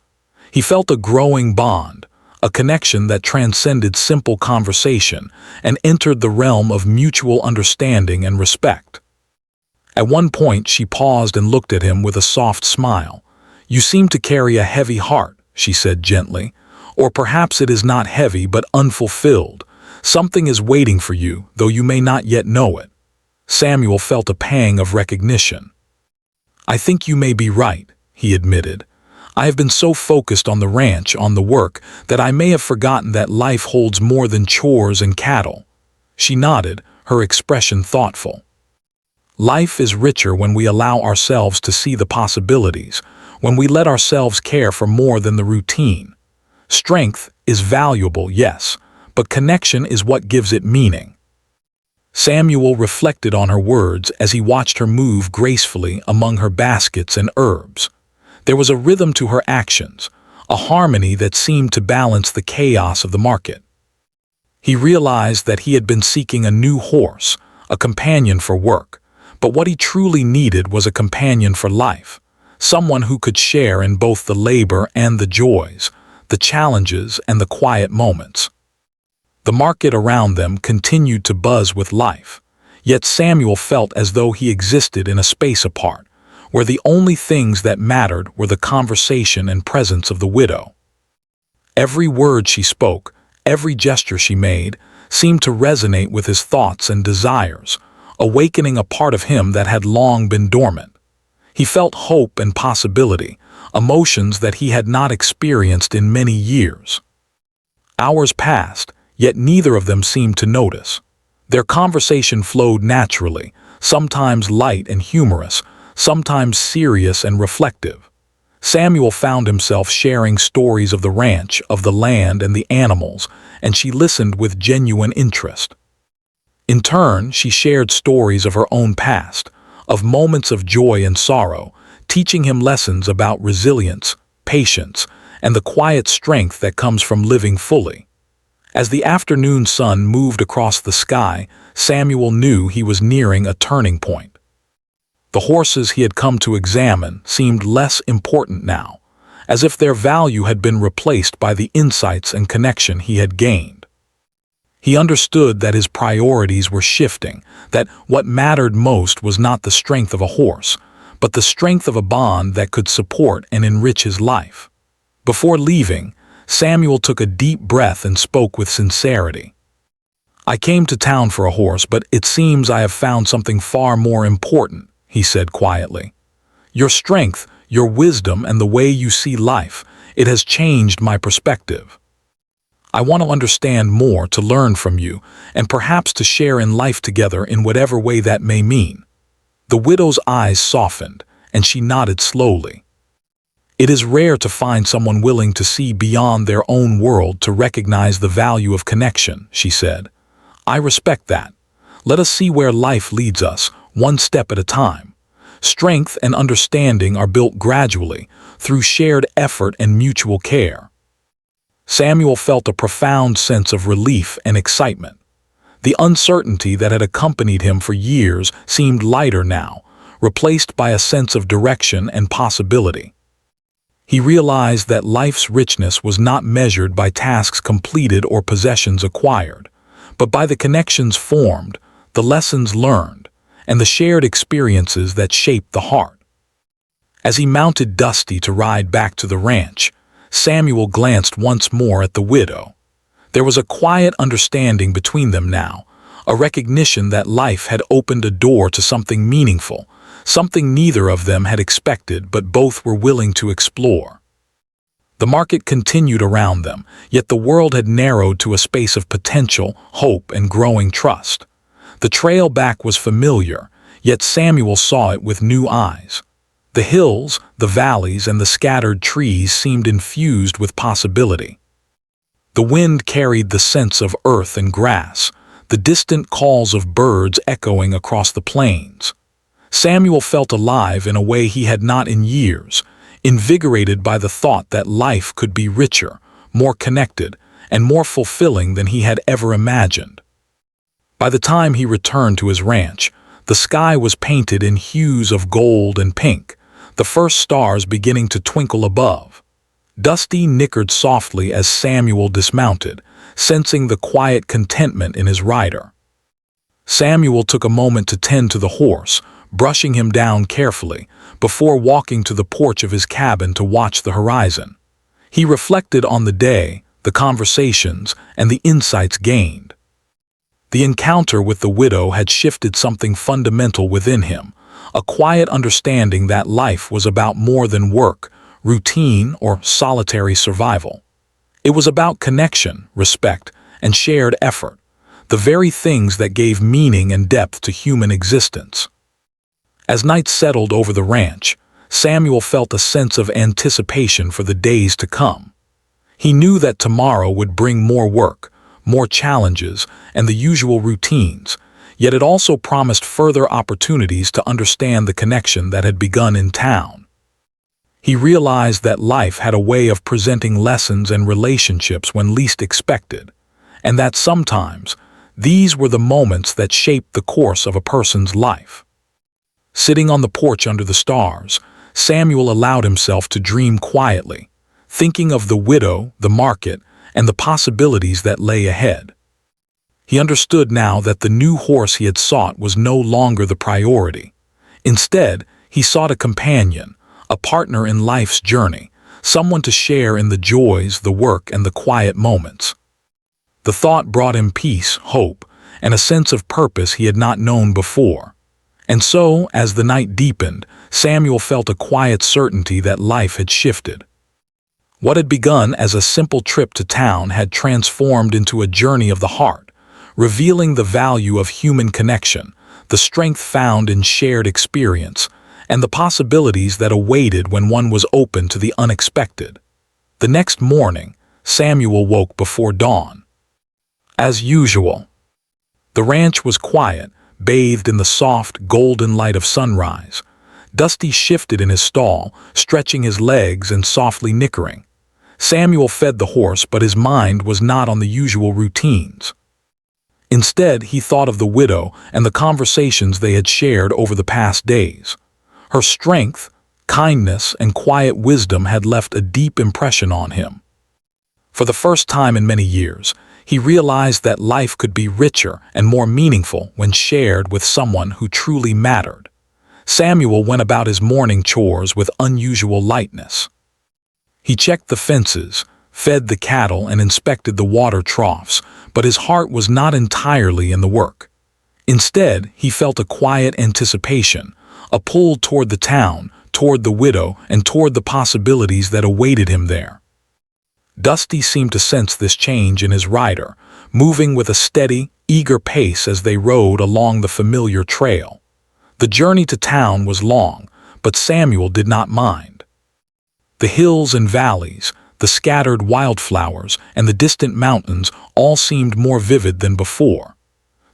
He felt a growing bond, a connection that transcended simple conversation and entered the realm of mutual understanding and respect. At one point, she paused and looked at him with a soft smile. "You seem to carry a heavy heart," she said gently. "Or perhaps it is not heavy but unfulfilled. Something is waiting for you, though you may not yet know it." Samuel felt a pang of recognition. "I think you may be right," he admitted. "I have been so focused on the ranch, on the work, that I may have forgotten that life holds more than chores and cattle." She nodded, her expression thoughtful. "Life is richer when we allow ourselves to see the possibilities, when we let ourselves care for more than the routine. Strength is valuable, yes, but connection is what gives it meaning." Samuel reflected on her words as he watched her move gracefully among her baskets and herbs. There was a rhythm to her actions, a harmony that seemed to balance the chaos of the market. He realized that he had been seeking a new horse, a companion for work, but what he truly needed was a companion for life, someone who could share in both the labor and the joys, the challenges and the quiet moments. The market around them continued to buzz with life, yet Samuel felt as though he existed in a space apart, where the only things that mattered were the conversation and presence of the widow. Every word she spoke, every gesture she made, seemed to resonate with his thoughts and desires, awakening a part of him that had long been dormant. He felt hope and possibility, emotions that he had not experienced in many years. Hours passed, yet neither of them seemed to notice. Their conversation flowed naturally, sometimes light and humorous, sometimes serious and reflective. Samuel found himself sharing stories of the ranch, of the land and the animals, and she listened with genuine interest. In turn, she shared stories of her own past, of moments of joy and sorrow, teaching him lessons about resilience, patience, and the quiet strength that comes from living fully. As the afternoon sun moved across the sky, Samuel knew he was nearing a turning point. The horses he had come to examine seemed less important now, as if their value had been replaced by the insights and connection he had gained. He understood that his priorities were shifting, that what mattered most was not the strength of a horse, but the strength of a bond that could support and enrich his life. Before leaving, Samuel took a deep breath and spoke with sincerity. "I came to town for a horse, but it seems I have found something far more important," he said quietly. "Your strength, your wisdom, and the way you see life, it has changed my perspective. I want to understand more, to learn from you, and perhaps to share in life together in whatever way that may mean." The widow's eyes softened, and she nodded slowly. "It is rare to find someone willing to see beyond their own world to recognize the value of connection," she said. "I respect that. Let us see where life leads us, one step at a time. Strength and understanding are built gradually, through shared effort and mutual care." Samuel felt a profound sense of relief and excitement. The uncertainty that had accompanied him for years seemed lighter now, replaced by a sense of direction and possibility. He realized that life's richness was not measured by tasks completed or possessions acquired, but by the connections formed, the lessons learned, and the shared experiences that shaped the heart. As he mounted Dusty to ride back to the ranch, Samuel glanced once more at the widow. There was a quiet understanding between them now, a recognition that life had opened a door to something meaningful, something neither of them had expected but both were willing to explore. The market continued around them, yet the world had narrowed to a space of potential, hope, and growing trust. The trail back was familiar, yet Samuel saw it with new eyes. The hills, the valleys, and the scattered trees seemed infused with possibility. The wind carried the scents of earth and grass, the distant calls of birds echoing across the plains. Samuel felt alive in a way he had not in years, invigorated by the thought that life could be richer, more connected, and more fulfilling than he had ever imagined. By the time he returned to his ranch, the sky was painted in hues of gold and pink, the first stars beginning to twinkle above. Dusty nickered softly as Samuel dismounted, sensing the quiet contentment in his rider. Samuel took a moment to tend to the horse, brushing him down carefully, before walking to the porch of his cabin to watch the horizon. He reflected on the day, the conversations, and the insights gained. The encounter with the widow had shifted something fundamental within him, a quiet understanding that life was about more than work, routine, or solitary survival. It was about connection, respect, and shared effort, the very things that gave meaning and depth to human existence. As night settled over the ranch, Samuel felt a sense of anticipation for the days to come. He knew that tomorrow would bring more work, more challenges, and the usual routines, yet it also promised further opportunities to understand the connection that had begun in town. He realized that life had a way of presenting lessons and relationships when least expected, and that sometimes these were the moments that shaped the course of a person's life. Sitting on the porch under the stars, Samuel allowed himself to dream quietly, thinking of the widow, the market, and the possibilities that lay ahead. He understood now that the new horse he had sought was no longer the priority. Instead, he sought a companion, a partner in life's journey, someone to share in the joys, the work, and the quiet moments. The thought brought him peace, hope, and a sense of purpose he had not known before. And so, as the night deepened, Samuel felt a quiet certainty that life had shifted. What had begun as a simple trip to town had transformed into a journey of the heart, revealing the value of human connection, the strength found in shared experience, and the possibilities that awaited when one was open to the unexpected. The next morning, Samuel woke before dawn. As usual, the ranch was quiet, bathed in the soft, golden light of sunrise. Dusty shifted in his stall, stretching his legs and softly nickering. Samuel fed the horse, but his mind was not on the usual routines. Instead, he thought of the widow and the conversations they had shared over the past days. Her strength, kindness, and quiet wisdom had left a deep impression on him. For the first time in many years, he realized that life could be richer and more meaningful when shared with someone who truly mattered. Samuel went about his morning chores with unusual lightness. He checked the fences, fed the cattle, and inspected the water troughs, but his heart was not entirely in the work. Instead, he felt a quiet anticipation, a pull toward the town, toward the widow, and toward the possibilities that awaited him there. Dusty seemed to sense this change in his rider, moving with a steady, eager pace as they rode along the familiar trail. The journey to town was long, but Samuel did not mind. The hills and valleys, the scattered wildflowers, and the distant mountains all seemed more vivid than before.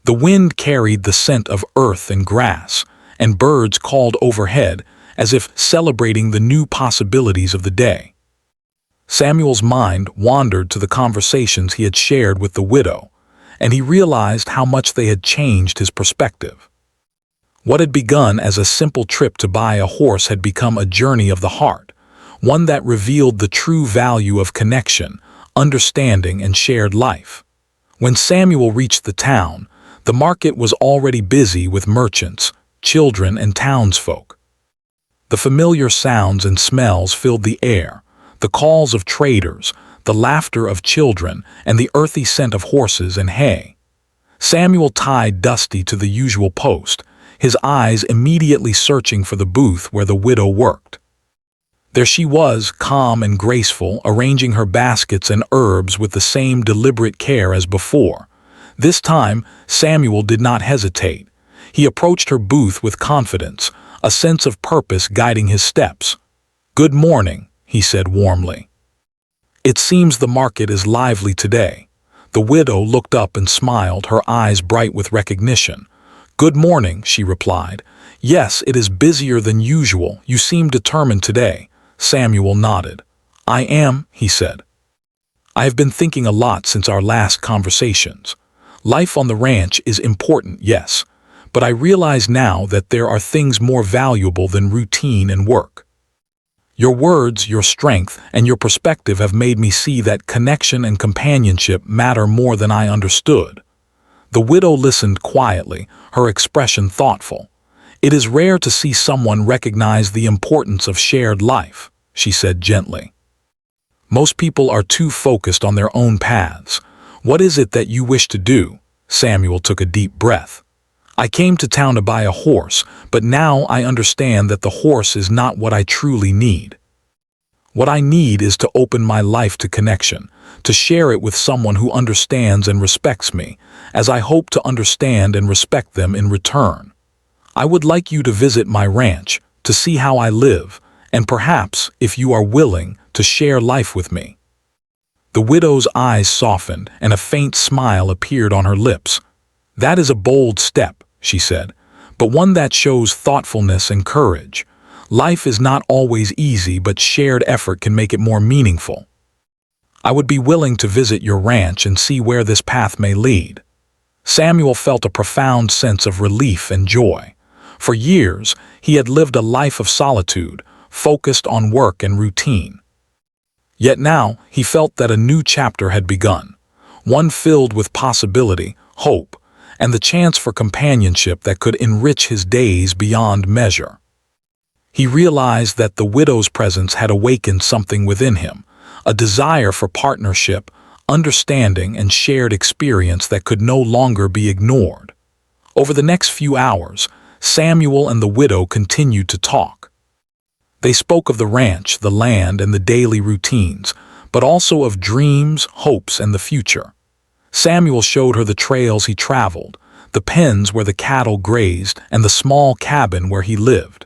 The wind carried the scent of earth and grass, and birds called overhead as if celebrating the new possibilities of the day. Samuel's mind wandered to the conversations he had shared with the widow, and he realized how much they had changed his perspective. What had begun as a simple trip to buy a horse had become a journey of the heart, one that revealed the true value of connection, understanding, and shared life. When Samuel reached the town, the market was already busy with merchants, children, and townsfolk. The familiar sounds and smells filled the air, the calls of traders, the laughter of children, and the earthy scent of horses and hay. Samuel tied Dusty to the usual post, his eyes immediately searching for the booth where the widow worked. There she was, calm and graceful, arranging her baskets and herbs with the same deliberate care as before. This time, Samuel did not hesitate. He approached her booth with confidence, a sense of purpose guiding his steps. "Good morning," he said warmly. "It seems the market is lively today." The widow looked up and smiled, her eyes bright with recognition. "Good morning," she replied. "Yes, it is busier than usual. You seem determined today." Samuel nodded. "I am," he said. "I have been thinking a lot since our last conversations. Life on the ranch is important, yes, but I realize now that there are things more valuable than routine and work. Your words, your strength, and your perspective have made me see that connection and companionship matter more than I understood." The widow listened quietly, her expression thoughtful. "It is rare to see someone recognize the importance of shared life," she said gently. "Most people are too focused on their own paths. What is it that you wish to do?" Samuel took a deep breath. "I came to town to buy a horse, but now I understand that the horse is not what I truly need. What I need is to open my life to connection, to share it with someone who understands and respects me, as I hope to understand and respect them in return. I would like you to visit my ranch, to see how I live, and perhaps, if you are willing, to share life with me." The widow's eyes softened, and a faint smile appeared on her lips. "That is a bold step," she said, "but one that shows thoughtfulness and courage. Life is not always easy, but shared effort can make it more meaningful. I would be willing to visit your ranch and see where this path may lead." Samuel felt a profound sense of relief and joy. For years, he had lived a life of solitude, focused on work and routine. Yet now, he felt that a new chapter had begun, one filled with possibility, hope, and the chance for companionship that could enrich his days beyond measure. He realized that the widow's presence had awakened something within him, a desire for partnership, understanding, and shared experience that could no longer be ignored. Over the next few hours, Samuel and the widow continued to talk. They spoke of the ranch, the land, and the daily routines, but also of dreams, hopes, and the future. Samuel showed her the trails he traveled, the pens where the cattle grazed, and the small cabin where he lived.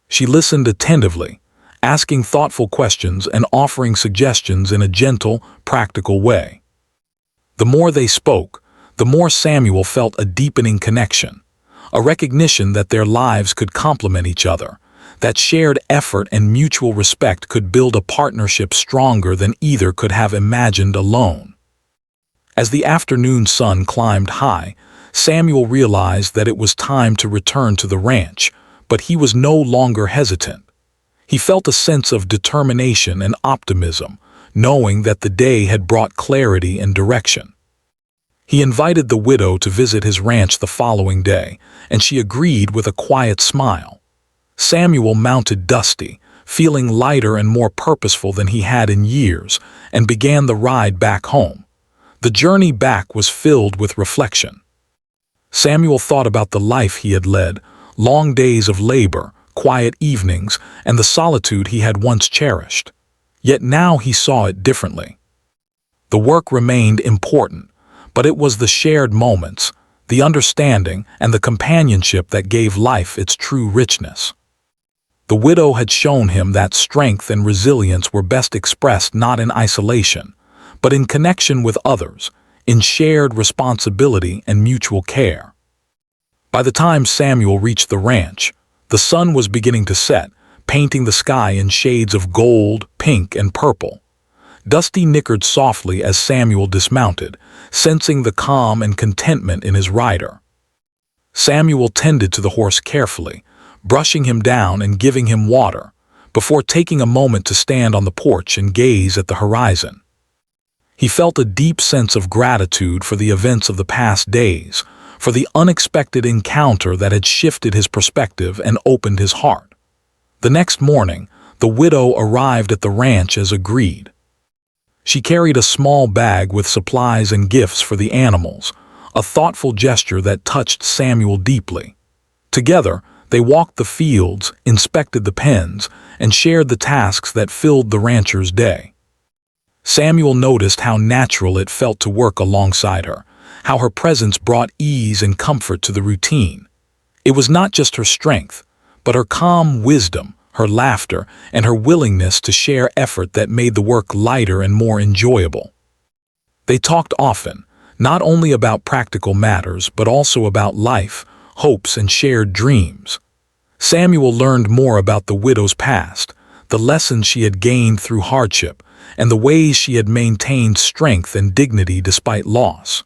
She listened attentively, asking thoughtful questions and offering suggestions in a gentle, practical way. The more they spoke, the more Samuel felt a deepening connection, a recognition that their lives could complement each other, that shared effort and mutual respect could build a partnership stronger than either could have imagined alone. As the afternoon sun climbed high, Samuel realized that it was time to return to the ranch, but he was no longer hesitant. He felt a sense of determination and optimism, knowing that the day had brought clarity and direction. He invited the widow to visit his ranch the following day, and she agreed with a quiet smile. Samuel mounted Dusty, feeling lighter and more purposeful than he had in years, and began the ride back home. The journey back was filled with reflection. Samuel thought about the life he had led, long days of labor, quiet evenings, and the solitude he had once cherished. Yet now he saw it differently. The work remained important, but it was the shared moments, the understanding, and the companionship that gave life its true richness. The widow had shown him that strength and resilience were best expressed not in isolation, but in connection with others, in shared responsibility and mutual care. By the time Samuel reached the ranch, the sun was beginning to set, painting the sky in shades of gold, pink, and purple. Dusty nickered softly as Samuel dismounted, sensing the calm and contentment in his rider. Samuel tended to the horse carefully, brushing him down and giving him water, before taking a moment to stand on the porch and gaze at the horizon. He felt a deep sense of gratitude for the events of the past days, for the unexpected encounter that had shifted his perspective and opened his heart. The next morning, the widow arrived at the ranch as agreed. She carried a small bag with supplies and gifts for the animals, a thoughtful gesture that touched Samuel deeply. Together, they walked the fields, inspected the pens, and shared the tasks that filled the rancher's day. Samuel noticed how natural it felt to work alongside her, how her presence brought ease and comfort to the routine. It was not just her strength, but her calm wisdom, her laughter, and her willingness to share effort that made the work lighter and more enjoyable. They talked often, not only about practical matters, but also about life, hopes, and shared dreams. Samuel learned more about the widow's past, the lessons she had gained through hardship, and the ways she had maintained strength and dignity despite loss.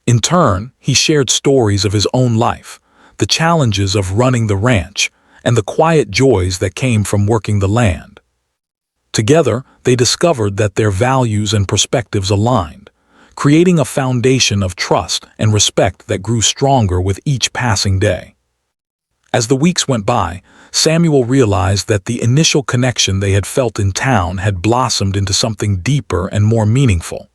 In turn, he shared stories of his own life, the challenges of running the ranch, and the quiet joys that came from working the land. Together, they discovered that their values and perspectives aligned, creating a foundation of trust and respect that grew stronger with each passing day. As the weeks went by, Samuel realized that the initial connection they had felt in town had blossomed into something deeper and more meaningful.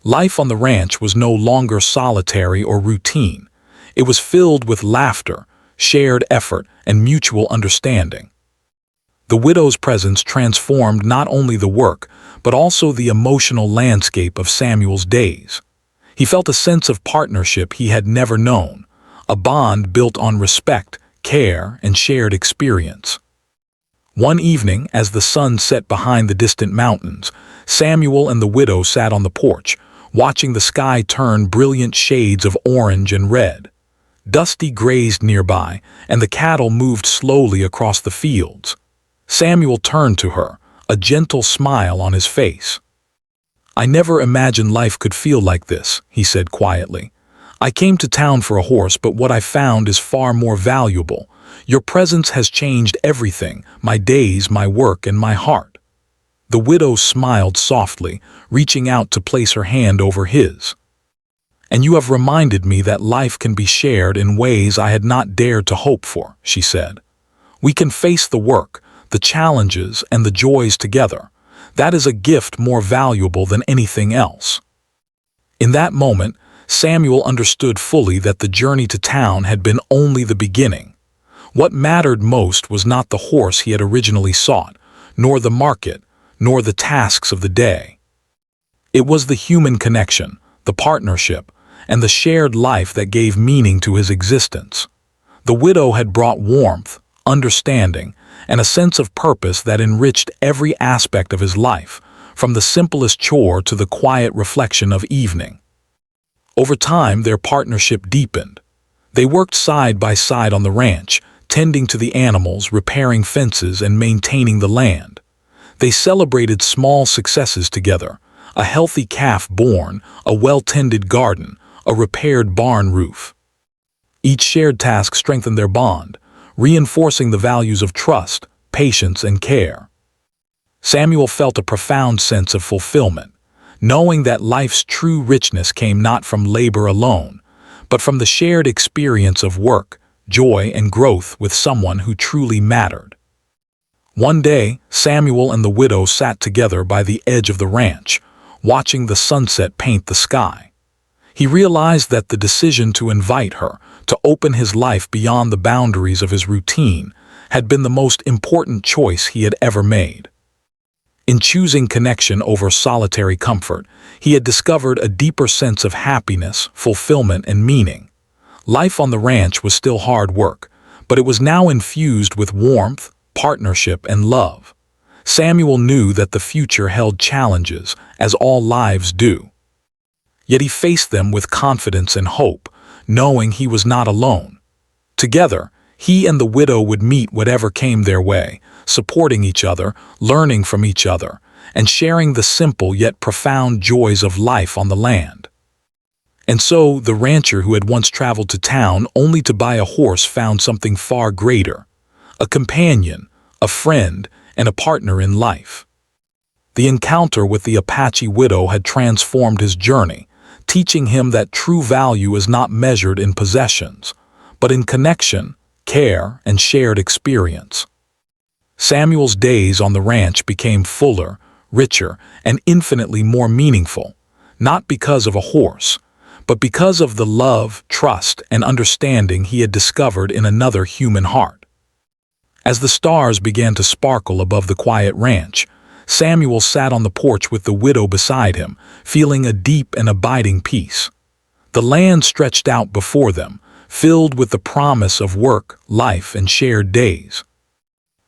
Life on the ranch was no longer solitary or routine. It was filled with laughter, shared effort, and mutual understanding. The widow's presence transformed not only the work, but also the emotional landscape of Samuel's days. He felt a sense of partnership he had never known, a bond built on respect, care, and shared experience. One evening, as the sun set behind the distant mountains, Samuel and the widow sat on the porch, watching the sky turn brilliant shades of orange and red. Dusty grazed nearby, and the cattle moved slowly across the fields. Samuel turned to her, a gentle smile on his face. "I never imagined life could feel like this," he said quietly. "I came to town for a horse, but what I found is far more valuable. Your presence has changed everything, my days, my work, and my heart." The widow smiled softly, reaching out to place her hand over his. "And you have reminded me that life can be shared in ways I had not dared to hope for," she said. "We can face the work, the challenges, and the joys together. That is a gift more valuable than anything else." In that moment, Samuel understood fully that the journey to town had been only the beginning. What mattered most was not the horse he had originally sought, nor the market, nor the tasks of the day. It was the human connection, the partnership, and the shared life that gave meaning to his existence. The widow had brought warmth, understanding, and a sense of purpose that enriched every aspect of his life, from the simplest chore to the quiet reflection of evening. Over time, their partnership deepened. They worked side by side on the ranch, tending to the animals, repairing fences, and maintaining the land. They celebrated small successes together: a healthy calf born, a well-tended garden, a repaired barn roof. Each shared task strengthened their bond, reinforcing the values of trust, patience, and care. Samuel felt a profound sense of fulfillment, knowing that life's true richness came not from labor alone, but from the shared experience of work, joy, and growth with someone who truly mattered. One day, Samuel and the widow sat together by the edge of the ranch, watching the sunset paint the sky. He realized that the decision to invite her, to open his life beyond the boundaries of his routine, had been the most important choice he had ever made. In choosing connection over solitary comfort, he had discovered a deeper sense of happiness, fulfillment, and meaning. Life on the ranch was still hard work, but it was now infused with warmth, partnership, and love. Samuel knew that the future held challenges, as all lives do. Yet he faced them with confidence and hope, knowing he was not alone. Together, he and the widow would meet whatever came their way, supporting each other, learning from each other, and sharing the simple yet profound joys of life on the land. And so, the rancher who had once traveled to town only to buy a horse found something far greater: a companion, a friend, and a partner in life. The encounter with the Apache widow had transformed his journey, teaching him that true value is not measured in possessions, but in connection, care, and shared experience. Samuel's days on the ranch became fuller, richer, and infinitely more meaningful, not because of a horse, but because of the love, trust, and understanding he had discovered in another human heart. As the stars began to sparkle above the quiet ranch, Samuel sat on the porch with the widow beside him, feeling a deep and abiding peace. The land stretched out before them, filled with the promise of work, life, and shared days.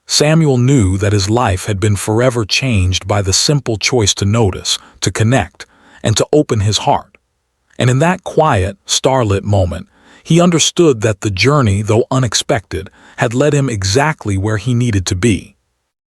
Samuel knew that his life had been forever changed by the simple choice to notice, to connect, and to open his heart. And in that quiet, starlit moment, he understood that the journey, though unexpected, had led him exactly where he needed to be.